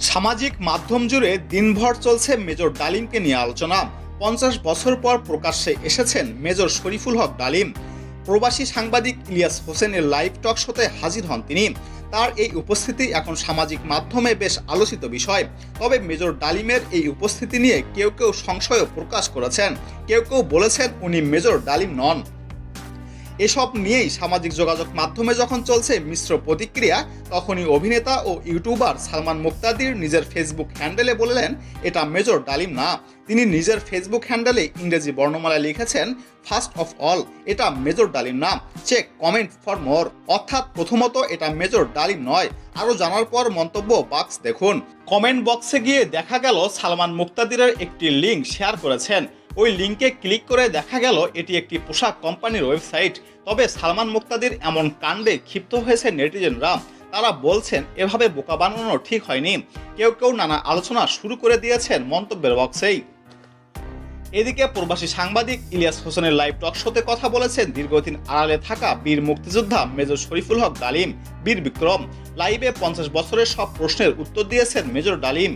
সামাজিক মাধ্যম জুড়ে দিনভর চলছে মেজর ডালিমকে নিয়ে আলোচনা। 50 বছর পর প্রকাশ্যে এসেছেন মেজর শরীফুল হক ডালিম। প্রবাসী সাংবাদিক ইলিয়াস হোসেনের লাইভ টক শোতে হাজির হন তিনি। তার এই উপস্থিতি এখন সামাজিক মাধ্যমে বেশ আলোচিত বিষয়। তবে মেজর ডালিমের এই উপস্থিতি নিয়ে কেউ কেউ সংশয়ও প্রকাশ করেছেন, কেউ কেউ বলেছেন উনি মেজর ডালিম নন। এসব নিয়েই সামাজিক যোগাযোগ মাধ্যমে যখন চলছে মিশ্র প্রতিক্রিয়া, তখনই অভিনেতা ও ইউটিউবার সালমান মুক্তাদির নিজের ফেসবুক হ্যান্ডেলে বললেন এটা মেজর ডালিম না। তিনি নিজের ফেসবুক হ্যান্ডেলে ইংরেজি বর্ণমালায় লিখেছেন, ফার্স্ট অফ অল এটা মেজর ডালিম না, চেক কমেন্ট ফর মোর। অর্থাৎ প্রথমত এটা মেজর ডালিম নয়। আরও জানার পর মন্তব্য বক্স দেখুন। কমেন্ট বক্সে গিয়ে দেখা গেল সালমান মুক্তাদিরের একটি লিঙ্ক শেয়ার করেছেন। ওই লিঙ্কে ক্লিক করে দেখা গেল এটি একটি পোশাক কোম্পানির ওয়েবসাইট। তবে সালমান মুক্তাদির এমন কাণ্ডে ক্ষিপ্ত হয়েছে নেটিজেনরা। তারা বলছেন এভাবে বোকা বানানো ঠিক হয়নি। কেউ কেউ নানা আলোচনা শুরু করে দিয়েছেন মন্তব্যের বক্সেই। এদিকে প্রবাসী সাংবাদিক ইলিয়াস হোসেনের লাইভ টক শোতে কথা বলেছেন দীর্ঘদিন আড়ালে থাকা বীর মুক্তিযোদ্ধা মেজর শরীফুল হক ডালিম, বীর বিক্রম। লাইভে 50 বছরের সব প্রশ্নের উত্তর দিয়েছেন মেজর ডালিম।